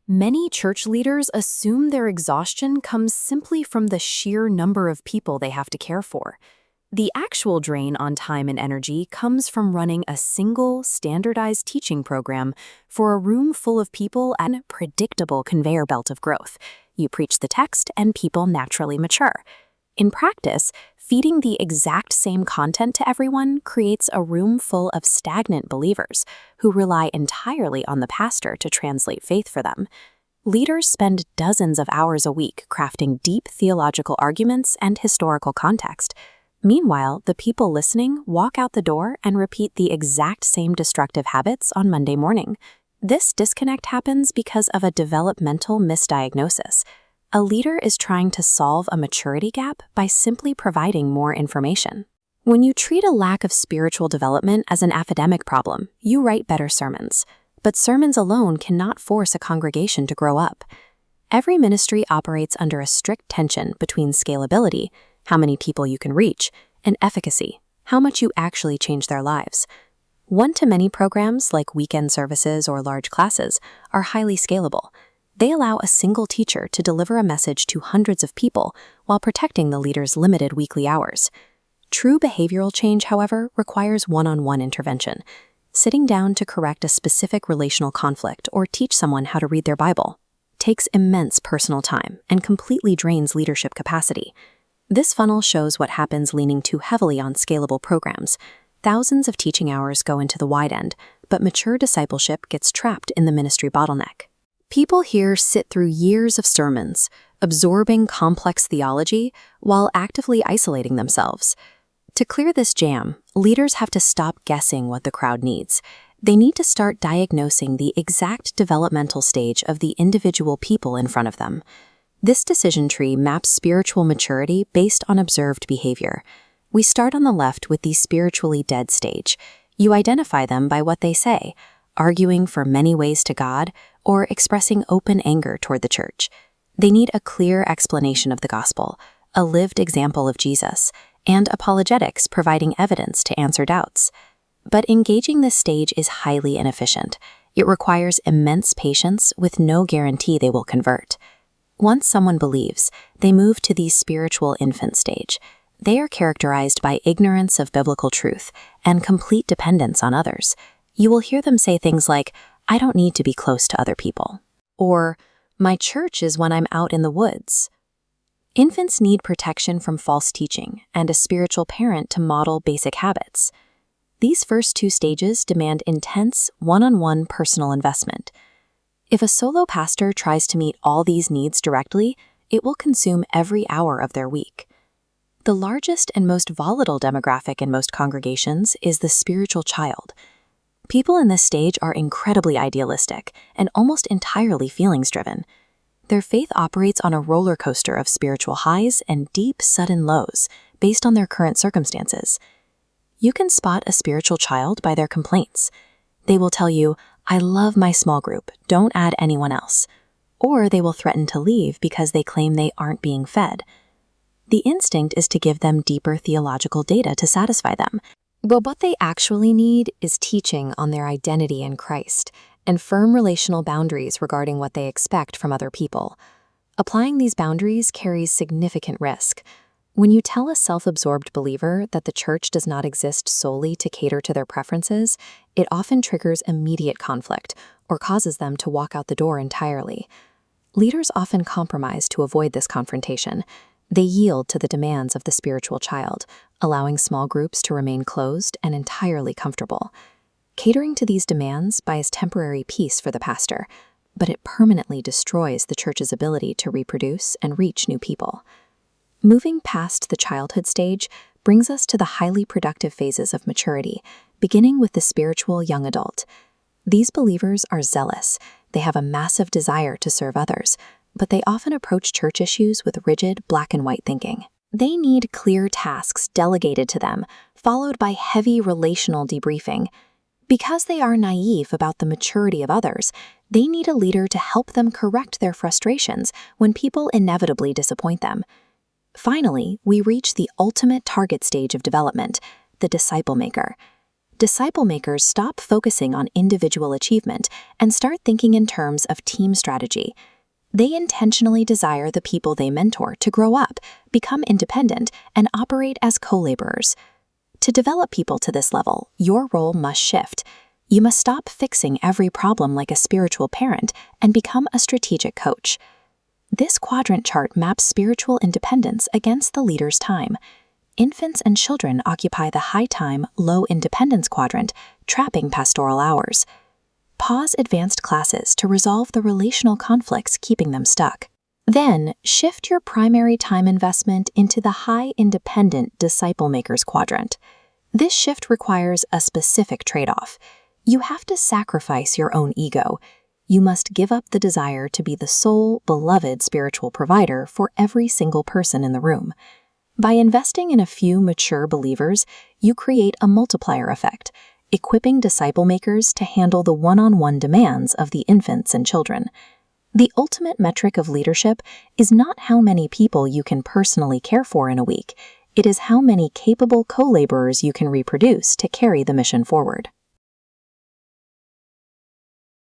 Many church leaders assume their exhaustion comes simply from the sheer number of people they have to care for. The actual drain on time and energy comes from running a single, standardized teaching program for a room full of people and a predictable conveyor belt of growth. You preach the text and people naturally mature. In practice, feeding the exact same content to everyone creates a room full of stagnant believers who rely entirely on the pastor to translate faith for them. Leaders spend dozens of hours a week crafting deep theological arguments and historical context. Meanwhile, the people listening walk out the door and repeat the exact same destructive habits on Monday morning. This disconnect happens because of a developmental misdiagnosis. A leader is trying to solve a maturity gap by simply providing more information. When you treat a lack of spiritual development as an academic problem, you write better sermons. But sermons alone cannot force a congregation to grow up. Every ministry operates under a strict tension between scalability, how many people you can reach, and efficacy, how much you actually change their lives. One-to-many programs like weekend services or large classes are highly scalable. They allow a single teacher to deliver a message to hundreds of people while protecting the leader's limited weekly hours. True behavioral change, however, requires one-on-one intervention. Sitting down to correct a specific relational conflict or teach someone how to read their Bible takes immense personal time and completely drains leadership capacity. This funnel shows what happens leaning too heavily on scalable programs. Thousands of teaching hours go into the wide end, but mature discipleship gets trapped in the ministry bottleneck. People here sit through years of sermons, absorbing complex theology while actively isolating themselves. To clear this jam, leaders have to stop guessing what the crowd needs. They need to start diagnosing the exact developmental stage of the individual people in front of them. This decision tree maps spiritual maturity based on observed behavior. We start on the left with the spiritually dead stage. You identify them by what they say, arguing for many ways to God, or expressing open anger toward the church. They need a clear explanation of the gospel, a lived example of Jesus, and apologetics providing evidence to answer doubts. But engaging this stage is highly inefficient. It requires immense patience with no guarantee they will convert. Once someone believes, they move to the spiritual infant stage. They are characterized by ignorance of biblical truth and complete dependence on others. You will hear them say things like, "I don't need to be close to other people," or "My church is when I'm out in the woods." Infants need protection from false teaching and a spiritual parent to model basic habits. These first two stages demand intense, one-on-one personal investment. If a solo pastor tries to meet all these needs directly, it will consume every hour of their week. The largest and most volatile demographic in most congregations is the spiritual child. People in this stage are incredibly idealistic and almost entirely feelings-driven. Their faith operates on a roller coaster of spiritual highs and deep, sudden lows based on their current circumstances. You can spot a spiritual child by their complaints. They will tell you, "I love my small group, don't add anyone else." Or they will threaten to leave because they claim they aren't being fed. The instinct is to give them deeper theological data to satisfy them. But what they actually need is teaching on their identity in Christ and firm relational boundaries regarding what they expect from other people. Applying these boundaries carries significant risk. When you tell a self-absorbed believer that the church does not exist solely to cater to their preferences, it often triggers immediate conflict or causes them to walk out the door entirely. Leaders often compromise to avoid this confrontation. They yield to the demands of the spiritual child, allowing small groups to remain closed and entirely comfortable. Catering to these demands buys temporary peace for the pastor, but it permanently destroys the church's ability to reproduce and reach new people. Moving past the childhood stage brings us to the highly productive phases of maturity, beginning with the spiritual young adult. These believers are zealous. They have a massive desire to serve others, but they often approach church issues with rigid black and white thinking. They need clear tasks delegated to them, followed by heavy relational debriefing. Because they are naive about the maturity of others, they need a leader to help them correct their frustrations when people inevitably disappoint them. Finally, we reach the ultimate target stage of development, the disciple maker. Disciple makers stop focusing on individual achievement and start thinking in terms of team strategy. They intentionally desire the people they mentor to grow up, become independent, and operate as co-laborers. To develop people to this level, your role must shift. You must stop fixing every problem like a spiritual parent and become a strategic coach. This quadrant chart maps spiritual independence against the leader's time. Infants and children occupy the high time, low independence quadrant, trapping pastoral hours. Pause advanced classes to resolve the relational conflicts keeping them stuck. Then, shift your primary time investment into the high independent disciple makers quadrant. This shift requires a specific trade-off. You have to sacrifice your own ego. You must give up the desire to be the sole, beloved spiritual provider for every single person in the room. By investing in a few mature believers, you create a multiplier effect, equipping disciple makers to handle the one-on-one demands of the infants and children. The ultimate metric of leadership is not how many people you can personally care for in a week. It is how many capable co-laborers you can reproduce to carry the mission forward.